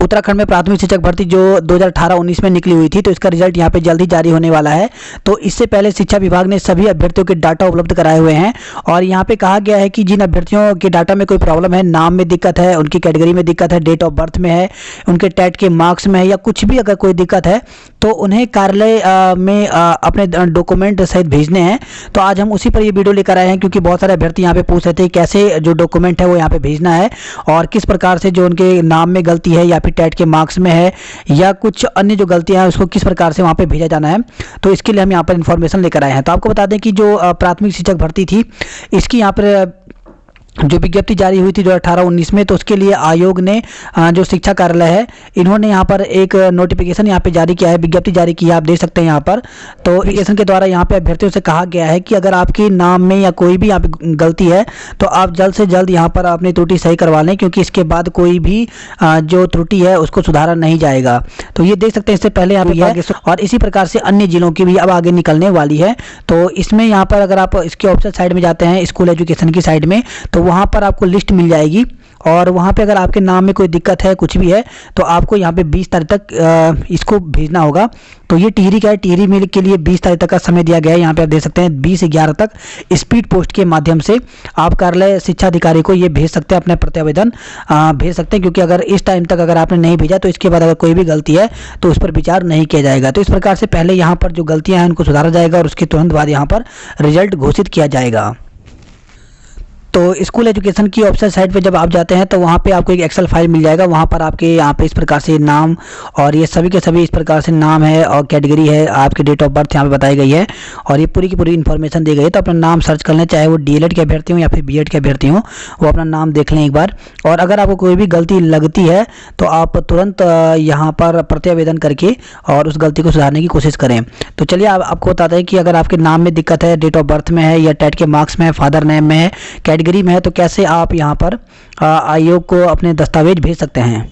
उत्तराखंड में प्राथमिक शिक्षक भर्ती जो 2018-19 में निकली हुई थी, तो इसका रिजल्ट यहाँ पे जल्द ही जारी होने वाला है। तो इससे पहले शिक्षा विभाग ने सभी अभ्यर्थियों के डाटा उपलब्ध कराए हुए हैं और यहाँ पे कहा गया है कि जिन अभ्यर्थियों के डाटा में कोई प्रॉब्लम है, नाम में दिक्कत है, उनकी कैटेगरी में दिक्कत है, डेट ऑफ बर्थ में है, उनके टेट के मार्क्स में है, या कुछ भी अगर कोई दिक्कत है तो उन्हें कार्यालय में अपने डॉक्यूमेंट सहित भेजने हैं। तो आज हम उसी पर ये वीडियो लेकर आए हैं, क्योंकि बहुत सारे अभ्यर्थी यहाँ पे पूछ रहे थे कैसे जो डॉक्यूमेंट है वो यहाँ पे भेजना है और किस प्रकार से जो उनके नाम में गलती है या फिर टेट के मार्क्स में है या कुछ अन्य जो गलतियां हैं उसको किस प्रकार से वहाँ पे भेजा जाना है। तो इसके लिए हम यहाँ पर इन्फॉर्मेशन लेकर आए हैं। तो आपको बता दें कि जो प्राथमिक शिक्षक भर्ती थी, इसकी यहाँ पर जो विज्ञप्ति जारी हुई थी 2018-19 में, तो उसके लिए आयोग ने जो शिक्षा कार्यालय है, इन्होंने यहाँ पर एक नोटिफिकेशन यहाँ पे जारी किया है, विज्ञप्ति जारी की है, आप देख सकते हैं यहाँ पर। तो नोटिफिकेशन के द्वारा यहाँ पे अभ्यर्थियों से कहा गया है कि अगर आपके नाम में या कोई भी यहाँ पे गलती है तो आप जल्द से जल्द यहाँ पर अपनी त्रुटि सही करवा लें, क्योंकि इसके बाद कोई भी जो त्रुटि है उसको सुधारा नहीं जाएगा। तो ये देख सकते हैं, इससे पहले यहाँ पे आगे और इसी प्रकार से अन्य जिलों की भी अब आगे निकलने वाली है। तो इसमें यहाँ पर अगर आप इसके ऑप्शन साइड में जाते हैं, स्कूल एजुकेशन की साइड में, तो वहाँ पर आपको लिस्ट मिल जाएगी और वहाँ पे अगर आपके नाम में कोई दिक्कत है, कुछ भी है, तो आपको यहाँ पे 20 तारीख तक इसको भेजना होगा। तो ये टिहरी का है, टिहरी में के लिए 20 तारीख तक का समय दिया गया है। यहाँ पे आप देख सकते हैं 20/11 तक स्पीड पोस्ट के माध्यम से आप कार्यालय शिक्षा अधिकारी को ये भेज सकते हैं, अपने प्रत्यावेदन भेज सकते हैं, क्योंकि अगर इस टाइम तक अगर आपने नहीं भेजा तो इसके बाद अगर कोई भी गलती है तो उस पर विचार नहीं किया जाएगा। तो इस प्रकार से पहले यहाँ पर जो गलतियाँ हैं उनको सुधारा जाएगा और उसके तुरंत बाद यहाँ पर रिजल्ट घोषित किया जाएगा। तो स्कूल एजुकेशन की ऑप्शन साइट पे जब आप जाते हैं तो वहाँ पे आपको एक एक्सेल फाइल मिल जाएगा। वहाँ पर आपके यहाँ पे इस प्रकार से नाम और ये सभी के सभी इस प्रकार से नाम है और कैटेगरी है, आपकी डेट ऑफ बर्थ यहाँ पे बताई गई है और ये पूरी की पूरी इन्फॉर्मेशन दी गई है। तो अपना नाम सर्च कर लें, चाहे वो डीएलएड के अभ्यर्थी हों या फिर बीएड के अभ्यर्थी हों, वो अपना नाम देख लें एक बार। और अगर आपको कोई भी गलती लगती है तो आप तुरंत यहाँ पर प्रत्यावेदन करके और उस गलती को सुधारने की कोशिश करें। तो चलिए आपको बताते हैं कि अगर आपके नाम में दिक्कत है, डेट ऑफ बर्थ में है या टेट के मार्क्स में है, फादर नेम में है, कैटेगरी में है, तो कैसे आप यहाँ पर आयोग को अपने दस्तावेज भेज सकते हैं।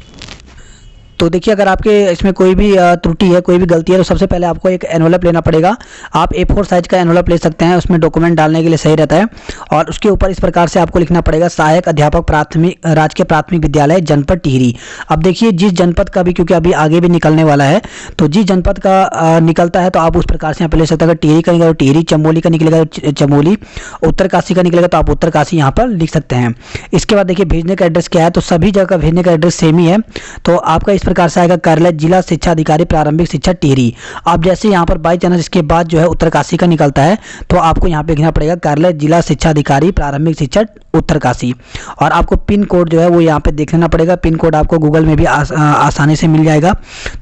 तो देखिए, अगर आपके इसमें कोई भी त्रुटि है, कोई भी गलती है, तो सबसे पहले आपको एक एनवलप लेना पड़ेगा। आप A4 साइज का एनवलप ले सकते हैं, उसमें डॉक्यूमेंट डालने के लिए सही रहता है। और उसके ऊपर इस प्रकार से आपको लिखना पड़ेगा, सहायक अध्यापक प्राथमिक राजकीय प्राथमिक विद्यालय जनपद टिहरी। अब देखिए, जिस जनपद का भी, क्योंकि अभी आगे भी निकलने वाला है, तो जिस जनपद का निकलता है तो आप उस प्रकार से यहाँ पे ले सकते हैं। अगर टिहरी का निकलेगा तो टिहरी, चमोली का निकलेगा तो चमोली, उत्तरकाशी का निकलेगा तो आप उत्तरकाशी यहाँ पर लिख सकते हैं। इसके बाद देखिए, भेजने का एड्रेस क्या है, तो सभी जगह का भेजने का एड्रेस सेम ही है। तो आपका इस प्रकार से आएगा, कार्यालय जिला शिक्षा अधिकारी प्रारंभिक शिक्षा टिहरी। आप जैसे यहाँ पर बाई चांस इसके बाद जो है उत्तरकाशी का निकलता है तो आपको यहाँ पे लिखना पड़ेगा, कार्यालय जिला शिक्षा अधिकारी प्रारंभिक शिक्षा उत्तरकाशी। और आपको पिन कोड जो है वो यहाँ पे देख लेना पड़ेगा। पिन कोड आपको गूगल में भी आसानी से मिल जाएगा।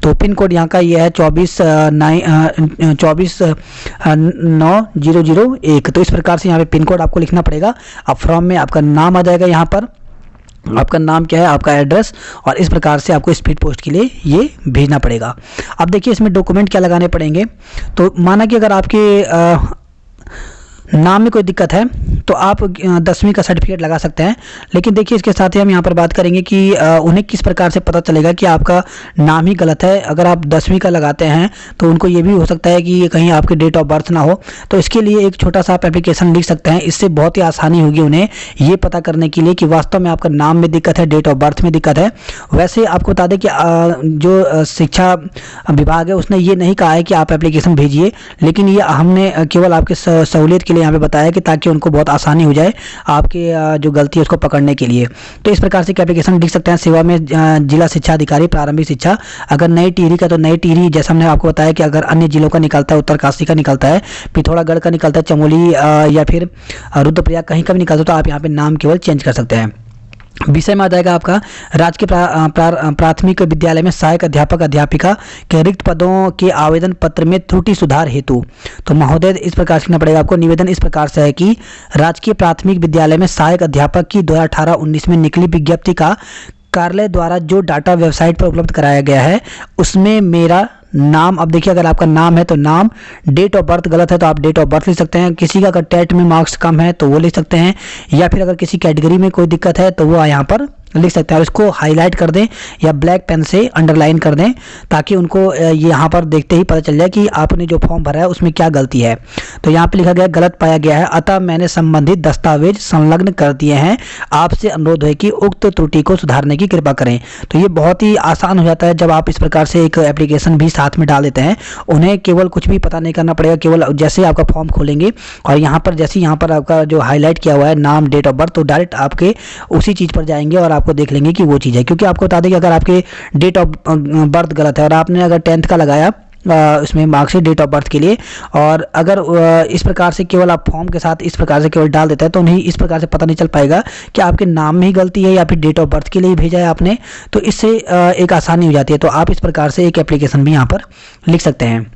तो पिन कोड यहाँ का ये है 24/9/001। तो इस प्रकार से यहाँ पे पिन कोड आपको लिखना पड़ेगा। अब फॉर्म में आपका नाम आ जाएगा, यहाँ पर आपका नाम क्या है, आपका एड्रेस, और इस प्रकार से आपको स्पीड पोस्ट के लिए ये भेजना पड़ेगा। अब देखिए, इसमें डॉक्यूमेंट क्या लगाने पड़ेंगे। तो माना कि अगर आपके नाम में कोई दिक्कत है तो आप 10वीं का सर्टिफिकेट लगा सकते हैं। लेकिन देखिए, इसके साथ ही हम यहाँ पर बात करेंगे कि उन्हें किस प्रकार से पता चलेगा कि आपका नाम ही गलत है। अगर आप 10वीं का लगाते हैं तो उनको ये भी हो सकता है कि कहीं आपकी डेट ऑफ बर्थ ना हो। तो इसके लिए एक छोटा सा आप एप्लीकेशन लिख सकते हैं। इससे बहुत ही आसानी होगी उन्हें ये पता करने के लिए कि वास्तव में आपका नाम में दिक्कत है, डेट ऑफ बर्थ में दिक्कत है। वैसे आपको बता दें कि जो शिक्षा विभाग है उसने ये नहीं कहा है कि आप एप्लीकेशन भेजिए, लेकिन ये हमने केवल आपके सहूलियत के लिए यहाँ पे बताया कि ताकि उनको बहुत आसानी हो जाए आपके जो गलती है उसको पकड़ने के लिए। तो इस प्रकार से एप्लीकेशन लिख सकते हैं, सेवा में जिला शिक्षा अधिकारी प्रारंभिक शिक्षा। अगर नई टिहरी का तो नई टिहरी, जैसा हमने आपको बताया कि अगर अन्य जिलों का निकलता है, उत्तरकाशी का निकलता है, पिथौरागढ़ का निकलता है, चमोली या फिर रुद्रप्रयाग कहीं का भी निकलता है, तो आप यहाँ पे नाम केवल चेंज कर सकते हैं। विषय में आ जाएगा आपका राजकीय प्राथमिक विद्यालय में सहायक अध्यापक अध्यापिका के रिक्त पदों के आवेदन पत्र में त्रुटि सुधार हेतु। तो महोदय, इस प्रकार से लिखना पड़ेगा आपको। निवेदन इस प्रकार से है कि राजकीय प्राथमिक विद्यालय में सहायक अध्यापक की 2018-19 में निकली विज्ञप्ति का कार्यालय द्वारा जो डाटा वेबसाइट पर उपलब्ध कराया गया है उसमें मेरा नाम, अब देखिए, अगर आपका नाम है तो नाम, डेट ऑफ बर्थ गलत है तो आप डेट ऑफ बर्थ लिख सकते हैं। किसी का अगर टेट में मार्क्स कम है तो वो लिख सकते हैं, या फिर अगर किसी कैटेगरी में कोई दिक्कत है तो वो यहाँ पर लिख सकते हैं, और इसको हाईलाइट कर दें या ब्लैक पेन से अंडरलाइन कर दें, ताकि उनको यहाँ पर देखते ही पता चल जाए कि आपने जो फॉर्म भरा है उसमें क्या गलती है। तो यहाँ पे लिखा गया गलत पाया गया है, अतः मैंने संबंधित दस्तावेज संलग्न कर दिए हैं, आपसे अनुरोध है कि उक्त त्रुटि को सुधारने की कृपा करें। तो ये बहुत ही आसान हो जाता है जब आप इस प्रकार से एक एप्लीकेशन भी साथ में डाल देते हैं। उन्हें केवल कुछ भी पता नहीं करना पड़ेगा, केवल जैसे ही आपका फॉर्म खोलेंगे और यहाँ पर जैसे यहाँ पर आपका जो हाईलाइट किया हुआ है नाम, डेट ऑफ बर्थ, तो डायरेक्ट आपके उसी चीज़ पर जाएंगे और आपको देख लेंगे कि वो चीज़ है। क्योंकि आपको बता दें कि अगर आपके डेट ऑफ बर्थ गलत है और आपने अगर 10th का लगाया उसमें मार्कशीट डेट ऑफ बर्थ के लिए, और अगर इस प्रकार से केवल आप फॉर्म के साथ इस प्रकार से केवल डाल देता है, तो उन्हें इस प्रकार से पता नहीं चल पाएगा कि आपके नाम में ही गलती है या फिर डेट ऑफ बर्थ के लिए भेजा है आपने। तो इससे एक आसानी हो जाती है। तो आप इस प्रकार से एक एप्लीकेशन भी यहाँ पर लिख सकते हैं,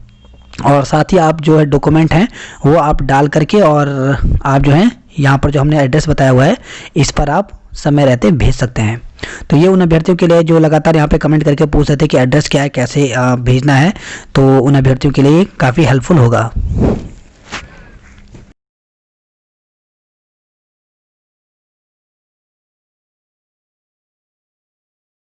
और साथ ही आप जो है डॉक्यूमेंट हैं वो आप डाल करके, और आप जो है यहाँ पर जो हमने एड्रेस बताया हुआ है इस पर आप समय रहते भेज सकते हैं। तो ये उन अभ्यर्थियों के लिए जो लगातार यहाँ पे कमेंट करके पूछ रहे थे कि एड्रेस क्या है, कैसे भेजना है, तो उन अभ्यर्थियों के लिए काफ़ी हेल्पफुल होगा।